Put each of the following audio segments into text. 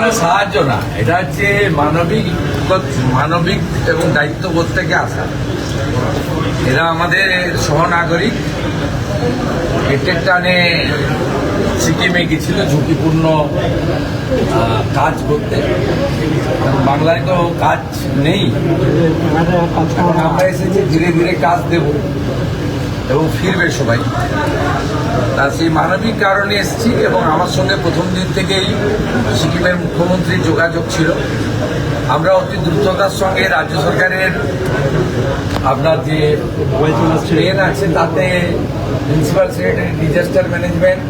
মানে সাহায্য না, এটা হচ্ছে মানবিক এবং দায়িত্ববোধ থেকে আসা। এরা আমাদের সহনাগরিক, পেটের টানে সিকিমে গেছিল ঝুঁকিপূর্ণ কাজ করতে। বাংলায় তো কাজ নেই, এখন আমরা এসেছি ধীরে ধীরে কাজ দেব এবং ফিরবে সবাই। তা সেই মানবিক কারণে এসেছি এবং আমার সঙ্গে প্রথম দিন থেকেই সিকিমের মুখ্যমন্ত্রীর যোগাযোগ ছিল। আমরা অতি দ্রুততার সঙ্গে রাজ্য সরকারের আপনার যে ট্রেন আছে তাতে প্রিন্সিপাল সেক্রেটারি ডিজাস্টার ম্যানেজমেন্ট,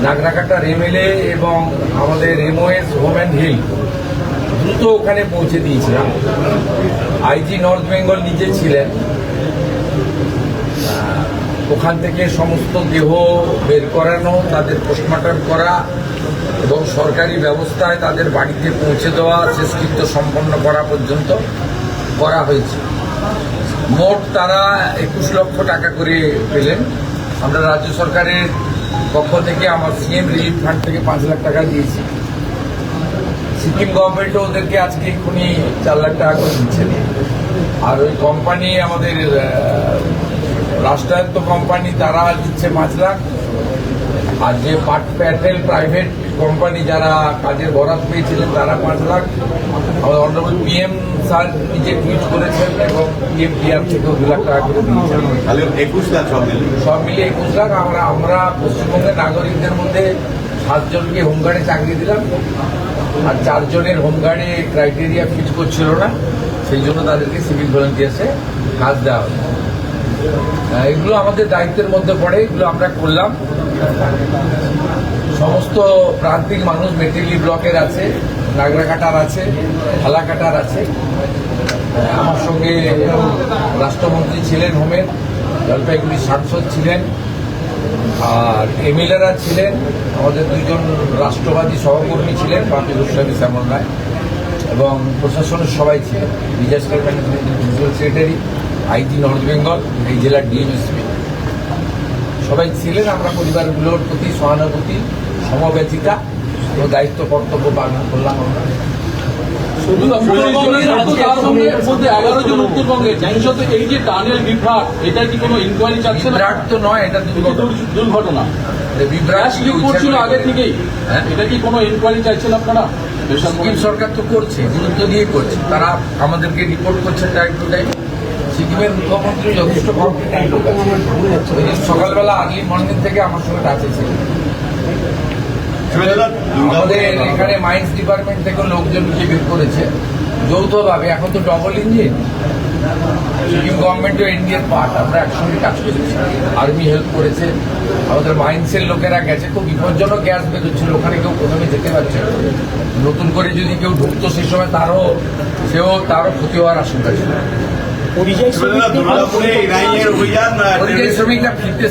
নাগরাকাটার এমএলএ এবং আমাদের এমওএস হোম অ্যান্ড হিল দ্রুত ওখানে পৌঁছে দিয়েছিলাম। আইজি নর্থ বেঙ্গল নিজে ছিলেন, ওখান থেকে সমস্ত দেহ বের করানো, তাদের পোস্টমর্টম করা এবং সরকারি ব্যবস্থায় তাদের বাড়িতে পৌঁছে দেওয়া, শেষকৃত্য সম্পন্ন করা পর্যন্ত করা হয়েছে। মোট তারা 21 লক্ষ টাকা করে পেলেন। আমরা রাজ্য সরকারের পক্ষ থেকে আমার সিএম রিলিফ ফান্ড থেকে 5 লাখ টাকা দিয়েছি। সিকিম গভর্নমেন্টও ওদেরকে আজকে এক্ষুনি 4 লাখ টাকা করে দিচ্ছেন। আর ওই কোম্পানি আমাদের রাষ্ট্রায়ত্ত কোম্পানি তারা দিচ্ছে 5 লাখ। আর যে প্যাটেল প্রাইভেট কোম্পানি যারা কাজের বরাত পেয়েছিলেন তারা 5 লাখ। আমাদের অনারেবল পিএম স্যার নিজে টুইট করেছেন এবং পিএম পিআর থেকেও 2 লাখ টাকা করে দিয়েছেন। 21 লাখ সব মিলিয়ে 21 লাখ। আমরা পশ্চিমবঙ্গের নাগরিকদের মধ্যে 7 জনকে হোমগার্ডে চাকরি দিলাম, আর 4 জনের হোমগার্ডে ক্রাইটেরিয়া ফিট করছিল না, সেই জন্য তাদেরকে সিভিল ভলেন্টিয়ার্সে কাজ দেওয়া হলো। এগুলো আমাদের দায়িত্বের মধ্যে পড়ে, এগুলো আমরা করলাম। সমস্ত প্রান্তিক মানুষ মেটেলি ব্লকের আছে, নাগরাকাটার আছে, ফালাকাটার আছে। আমার সঙ্গে রাষ্ট্রমন্ত্রী ছিলেন হোমের, জলপাইগুড়ির সাংসদ ছিলেন, আর এমএলএরা ছিলেন, আমাদের 2 জন রাষ্ট্রবাদী সহকর্মী ছিলেন, বাপি গোস্বামী, শ্যামল রায়, এবং প্রশাসনের সবাই ছিলেন। ডিজাস্টার ম্যানেজমেন্টের principal secretary, IG north Bengal, এই জেলার ডিএমএসপি সবাই ছিলেন। আমরা পরিবারগুলোর প্রতি সহানুভূতি, সমব্যথিতা ও দায়িত্ব কর্তব্য পালন করলাম। আমরা উত্তরবঙ্গের 11 জন উত্তরবঙ্গের বিশেষত এই যে টানেল বিভ্রাট, এটা কি কোনো ইনকোয়ারি চাচ্ছে? বিভ্রাট তো নয়, এটা দুর্ঘটনা। বিভ্রাট করছিল আগে থেকেই, এটা কি কোনো ইনকোয়ারি চাইছেন আপনারা? সিকিম সরকার তো করছে, গুরুত্ব দিয়ে করছে। তারা আমাদেরকে রিপোর্ট করছেন টাইম টু টাইম। সিকিমের মুখ্যমন্ত্রী যথেষ্ট কম্পিটেন্ট লোক আছে। সকালবেলা আর্লি মর্নিং থেকে আমার সঙ্গে কাছে ছিল। আমাদের এখানে মাইন্স ডিপার্টমেন্ট থেকে লোকজনকে বের করেছে যৌথভাবে। এখন তো ডবল ইঞ্জিন, সিকিম গভর্নমেন্টও ইন্ডিয়ার পার্ট, আমরা একসঙ্গে কাজ করেছি। আর্মি হেল্প করেছে, আমাদের মাইন্সের লোকেরা গেছে। খুব বিপজ্জনক গ্যাস বেরোচ্ছিল, ওখানে কেউ প্রথমে যেতে পারছে না। নতুন করে যদি কেউ ঢুকতো সেই সময় তারও ক্ষতি হওয়ার আশঙ্কা ছিল। পরিযায়ী শ্রমিকরা ফিরতে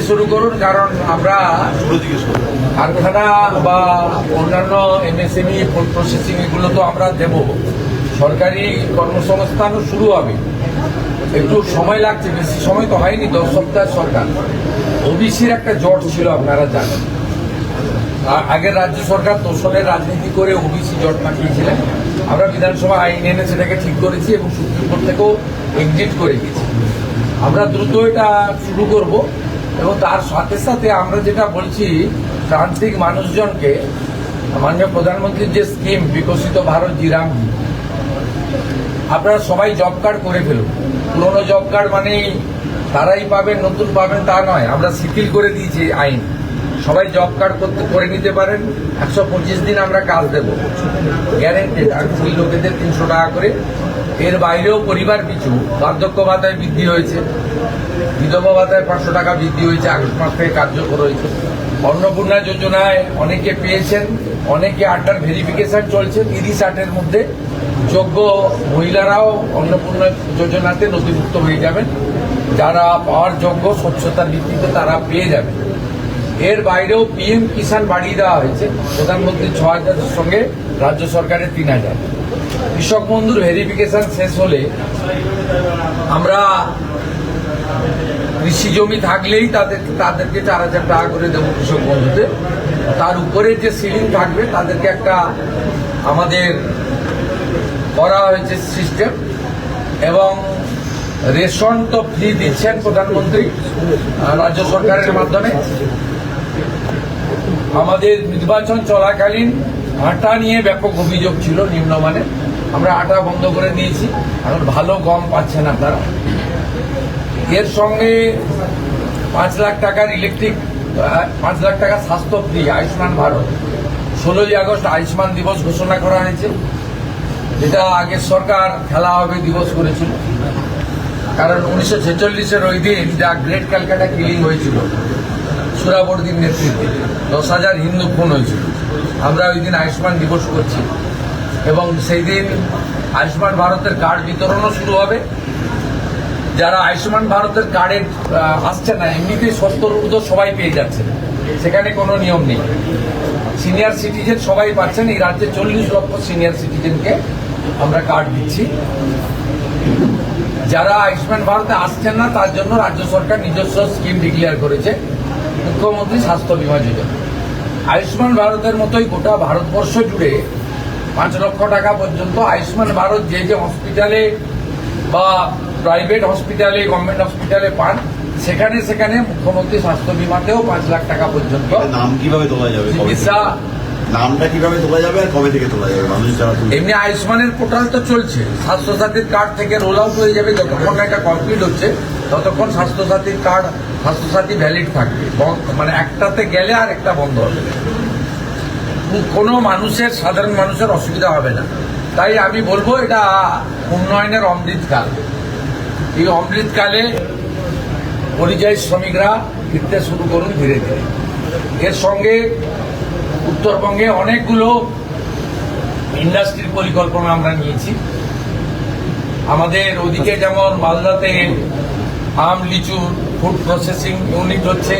শুরু করুন, কারণ আমরা কারখানা বা অন্যান্য এমএসএমই ফুড প্রসেসিং এগুলো তো আমরা দেব। সরকারি কর্মসংস্থানও শুরু হবে, একটু সময় লাগছে, বেশি সময় তো হয়নি, 10 সপ্তাহ সরকার। ওবিসির একটা জট ছিল, আপনারা জানেন। আগের রাজ্য সরকার তোষণের রাজনীতি করে ওবিসি জট পাঠিয়েছিলেন। আমরা বিধানসভা আইন এনে সেটাকে ঠিক করেছি এবং সুপ্রিম কোর্ট থেকেও এক্সিট করে গেছি। আমরা দ্রুত এটা শুরু করব এবং তার সাথে সাথে আমরা যেটা বলছি, প্রান্তিক মানুষজনকে মাননীয় প্রধানমন্ত্রীর যে স্কিম বিকশিত ভারত জিরামজি, আপনারা সবাই জব কার্ড করে ফেলুন। পুরোনো জব কার্ড মানেই তারাই পাবেন, নতুন পাবেন তা নয়। আমরা শিথিল করে দিয়েছি আইন, সবাই জব কার্ড করে নিতে পারেন। 125 দিন আমরা কাজ দেব, গ্যারেন্টেড। আর সেই লোকেদের 300 টাকা করে। এর বাইরেও পরিবার পিছু বার্ধক্য ভাতায় বৃদ্ধি হয়েছে, বিধবা ভাতায় 500 টাকা বৃদ্ধি হয়েছে, আগস্ট মাস থেকে কার্যকর হয়েছে। অন্নপূর্ণা যোজনায় অনেকে পেয়েছেন, অনেকে আন্ডার ভেরিফিকেশন চলছে। 30-8-এর মধ্যে যোগ্য মহিলারাও অন্নপূর্ণা যোজনাতে নথিভুক্ত হয়ে যাবেন। যারা পাওয়ার যোগ্য স্বচ্ছতার ভিত্তিতে তারা পেয়ে যাবেন। এর বাইরেও পিএম কিষাণ বাড়িয়ে দেওয়া হয়েছে, প্রধানমন্ত্রী 6,000-এর সঙ্গে রাজ্য সরকারের 3,000। কৃষক বন্ধুর ভেরিফিকেশন শেষ হলে আমরা কৃষি জমি থাকলেই তাদেরকে 4,000 টাকা করে দেবো কৃষক বন্ধুতে। তার উপরে যে সিলিং থাকবে তাদেরকে একটা আমাদের করা হয়েছে সিস্টেম, এবং রেশন তো ফ্রি দিচ্ছেন প্রধানমন্ত্রী রাজ্য সরকারের মাধ্যমে। আমাদের নির্বাচন চলাকালীন আটা নিয়ে ব্যাপক অভিযোগ ছিল নিম্নমানের, আমরা আটা বন্ধ করে দিয়েছি, এখন ভালো গম পাচ্ছেন আপনারা। এর সঙ্গে 5 লাখ টাকার ইলেকট্রিক, 5 লাখ টাকা স্বাস্থ্য ফ্রি, আয়ুষ্মান ভারত। 16ই আগস্ট আয়ুষ্মান দিবস ঘোষণা করা হয়েছে, যেটা আগের সরকার খেলা হবে দিবস করেছিল, কারণ 1946-এর ওই দিন যা গ্রেট ক্যালকাটা কিলিং হয়েছিল সুরাবর্দির নেতৃত্বে, 10,000 হিন্দু খুন হয়েছিল। আমরা ওই দিন আয়ুষ্মান দিবস করছি, এবং সেই দিন আয়ুষ্মান ভারতের কার্ড বিতরণও শুরু হবে। যারা আয়ুষ্মান ভারতের কার্ডে আসছে না, এমনিতেই 70 ঊর্ধ্ব সবাই পেয়ে যাচ্ছে, সেখানে কোনো নিয়ম নেই। সিনিয়র সিটিজেন সবাই পাচ্ছেন। এই রাজ্যে 40 লক্ষ সিনিয়র সিটিজেনকে আমরা কার্ড দিচ্ছি। যারা আয়ুষ্মান ভারতে আসছেন না তার জন্য রাজ্য সরকার নিজস্ব স্কিম ডিক্লেয়ার করেছে, মুখ্যমন্ত্রী স্বাস্থ্য বীমা যোজনা। আয়ুষ্মান ভারতের মতোই গোটা ভারতবর্ষ জুড়ে 5 লক্ষ টাকা পর্যন্ত আয়ুষ্মান ভারত যে যে হসপিটালে বা প্রাইভেট হসপিটালে, গভর্নমেন্ট হসপিটালে পান, সেখানে সেখানে মুখ্যমন্ত্রী স্বাস্থ্য বীমাতেও 5 লাখ টাকা পর্যন্ত নাম কিভাবে তোলা যাবে, চিকিৎসা। নামটা কিভাবে তোলা যাবে আর কবে থেকে তোলা যাবে? মানুষ যারা এমনি আয়ুষ্মানের পোর্টাল তো চলছে, স্বাস্থ্যসাথীর কার্ড থেকে রোল আউট হয়ে যাবে। যতক্ষণ না এটা কমপ্লিট হচ্ছে ততক্ষণ স্বাস্থ্যসাথীর কার্ড, স্বাস্থ্যসাথী ভ্যালিড থাকবে, মানে একটাতে গেলে আর একটা বন্ধ হবে। কোনো মানুষের, সাধারণ মানুষের অসুবিধা হবে না। তাই আমি বলবো এটা উন্নয়নের অমৃতকাল। এই অমৃতকালে পরিযায়ী শ্রমিকরা ফিরতে শুরু করুন ধীরে ধীরে। এর সঙ্গে উত্তরবঙ্গে অনেকগুলো ইন্ডাস্ট্রির পরিকল্পনা আমরা নিয়েছি। আমাদের ওদিকে যেমন মালদাতে আম লিচুর ফুড প্রসেসিং ইউনিট হচ্ছে,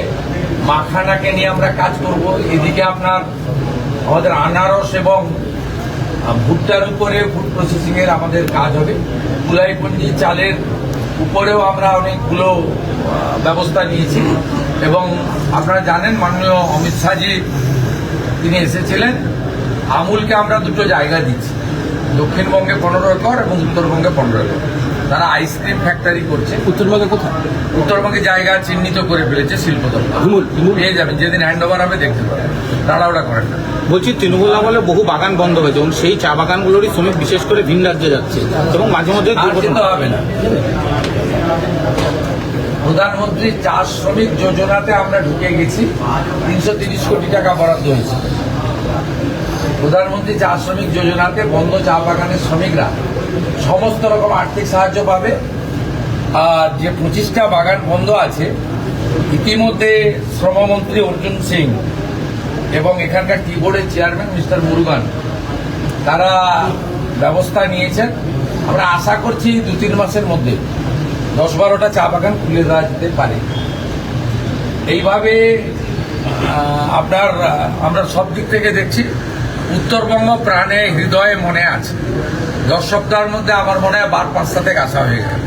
মাখানাকে নিয়ে আমরা কাজ করব। এদিকে আপনার আমাদের আনারস এবং ভুট্টার উপরে ফুড প্রসেসিং এর আমাদের কাজ হবে। তুলাইপঞ্জি চালের উপরেও আমরা অনেকগুলো ব্যবস্থা নিয়েছি, এবং আপনারা জানেন মাননীয় অমিত শাহজি তিনি এসেছিলেন। আমুলকে আমরা দুটো জায়গা দিচ্ছি, দক্ষিণবঙ্গে 15 একর এবং উত্তরবঙ্গে 15 একর। তারা আইসক্রিম ফ্যাক্টরি করছে। উত্তরবঙ্গে কোথায়? উত্তরবঙ্গে জায়গা চিহ্নিত করে ফেলেছে শিল্প দপ্তর। পেয়ে যাবেন, যেদিন হ্যান্ড ওভার হবে দেখতে পাবেন, তাড়াহুড়া করেন না। বলছি, তৃণমূল আমলে বহু বাগান বন্ধ হয়েছে এবং সেই চা বাগানগুলোরই শ্রমিক বিশেষ করে ভিন রাজ্যে যাচ্ছে এবং মাঝে মধ্যে আর যেতে হবে না। প্রধানমন্ত্রী চা শ্রমিক যোজনাতে আমরা ঢুকে গেছি, 330 কোটি টাকা বরাদ্দ হয়েছে। প্রধানমন্ত্রী চা শ্রমিক যোজনাতে বন্ধ চা বাগানের শ্রমিকরা সমস্ত রকম আর্থিক সাহায্য পাবে। আর যে 25টা বাগান বন্ধ আছে, ইতিমধ্যে শ্রমমন্ত্রী অর্জুন সিং এবং এখানকার টি বোর্ডের চেয়ারম্যান মিস্টার মুরুগান তারা ব্যবস্থা নিয়েছেন। আমরা আশা করছি 2-3 মাসের মধ্যে 10-12টা চা বাগান খুলে দেওয়া যেতে পারে। এইভাবে আমরা সব দিক থেকে দেখছি উত্তরবঙ্গ প্রাণে, হৃদয়ে, মনে আছে। 10 সপ্তাহের মধ্যে আমার মনে হয় 5-6টা থেকে আসা হয়ে গেল।